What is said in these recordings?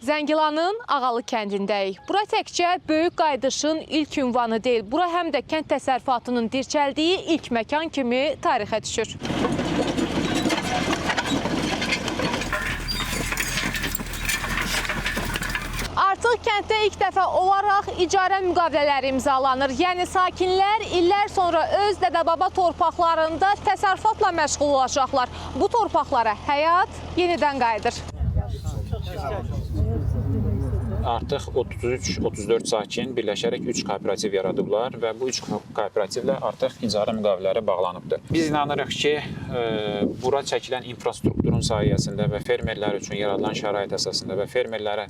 Zəngilanın Ağalı kəndindəyik. Bura təkcə böyük qaydışın ilk ünvanı deyil. Bura həm də kənd təsərrüfatının dirçəldiyi ilk məkan kimi tarixə düşür. Artıq kənddə ilk dəfə olaraq icarə müqavilələri imzalanır. Yəni sakinlər illər sonra öz dədə-baba torpaqlarında təsərrüfatla məşğul olacaqlar. Bu torpaqlara həyat yenidən qayıdır. Artıq 33-34 sakin birləşərək 3 kooperativ yaradıblar və bu 3 kooperativlə artıq icarə müqavilələri bağlanıbdır. Biz inanırıq ki, bura çəkilən infrastrukturun sayəsində və fermerlər üçün yaradılan şərait əsasında və fermerlərə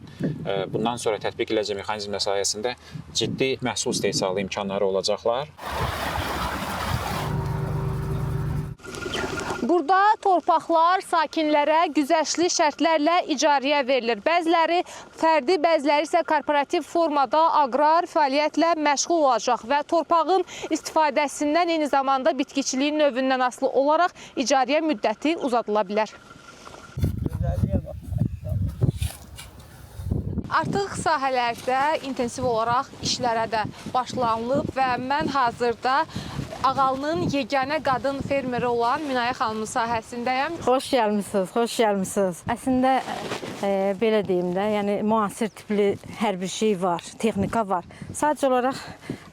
bundan sonra tətbiq ediləcək mexanizmlər sayəsində ciddi məhsul istehsalı imkanları olacaqlar. Burada torpaqlar sakinlərə güzəştli şərtlərlə icarəyə verilir. Bəziləri fərdi, bəziləri isə korporativ formada aqrar fəaliyyətlə məşğul olacaq və torpağın istifadəsindən eyni zamanda bitkiçiliyin növündən asılı olaraq icarəyə müddəti uzadıla bilər. Artıq sahələrdə intensiv olaraq işlərə də başlanılıb və mən hazırda Ağalının yeganə qadın fermeri olan Minayə xanımın sahəsindəyəm. Xoş gəlmisiniz, xoş gəlmisiniz. Əslində, belə deyim də, yəni müasir tipli hər bir şey var, texnika var. Sadəcə olaraq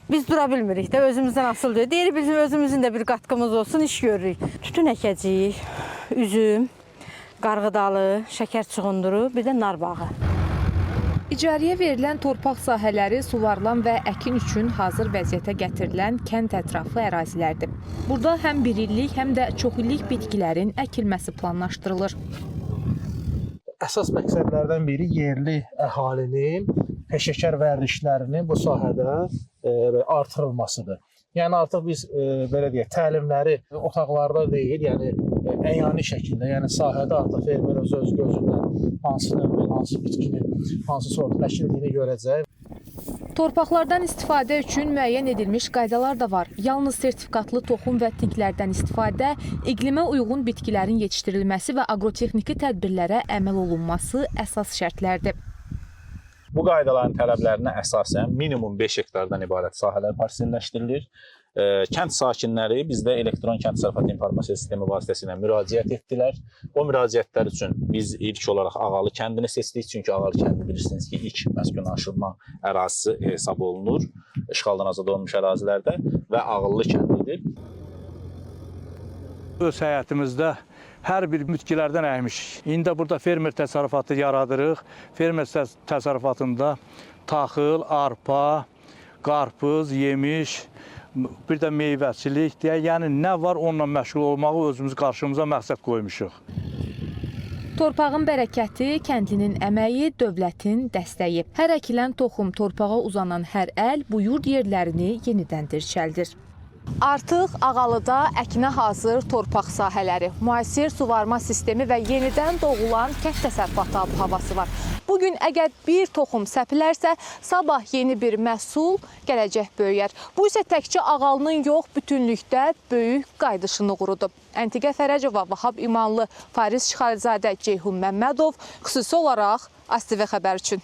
biz dura bilmirik də, özümüzdən asılı deyil. Deyirik, bizim özümüzün də bir qatqımız olsun, iş görürük. Tütün əkəcəyik, üzüm, qarğıdalı, şəkər çuğunduru, bir də nar bağı. İcarəyə verilən torpaq sahələri suvarılan və əkin üçün hazır vəziyyətə gətirilən kənd ətrafı ərazilərdir. Burada həm bir illik, həm də çox illik bitkilərin əkilməsi planlaşdırılır. Əsas məqsədlərdən biri yerli əhalinin peşəkar vərdişlərinin bu sahədə artırılmasıdır. Yəni artıq biz belə deyək, təlimləri otaqlarda deyil, yəni əyani şəkildə, yəni sahədə artıq fermer öz gözündən hansı növün, hansı bitkinin, hansı sortun əkildiyini görəcək. Torpaqlardan istifadə üçün müəyyən edilmiş qaydalar da var. Yalnız sertifikatlı toxum və tinklərdən istifadə, iqlimə uyğun bitkilərin yetişdirilməsi və agrotexniki tədbirlərə əməl olunması əsas şərtlərdir. Bu qaydaların tələblərinə əsasən minimum 5 hektardan ibarət sahələr parselləşdirilir. Kənd sakinləri bizdə elektron kənd təsərrüfatı informasiya sistemi vasitəsilə müraciət etdilər. O müraciətlər üçün biz ilk olaraq Ağalı kəndini seçdik. Çünki Ağalı kəndi bilirsiniz ki, ilk məskunlaşdırma ərazisi hesab olunur. İşğaldan azad olunmuş ərazilərdə və ağıllı kəndidir. Öz həyatımızda hər bir bitkilərdən əkmişik. İndi burada fermer təsərrüfatı yaradırıq. Fermer təsərrüfatında taxıl, arpa, qarpız, yemiş, bir də meyvəçilik deyə, yəni nə var onunla məşğul olmağı özümüz qarşımıza məqsəd qoymuşuq. Torpağın bərəkəti, kəndlinin əməyi, dövlətin dəstəyi. Hər əkilən toxum, torpağa uzanan hər əl bu yurd yerlərini yenidən dirçəldir. Artıq Ağalıda əkinə hazır torpaq sahələri, müasir suvarma sistemi və yenidən doğulan kənd təsərrüfatı havası var. Bugün əgər bir toxum səpilərsə, sabah yeni bir məhsul gələcək böyüyər. Bu isə təkcə Ağalının yox, bütünlükdə böyük qaydışını qurudu. Əntiqə Fərəcova, Vahab İmanlı, Fariz Şıxalizadə, Ceyhun Məmmədov, xüsusi olaraq ASTV xəbər üçün.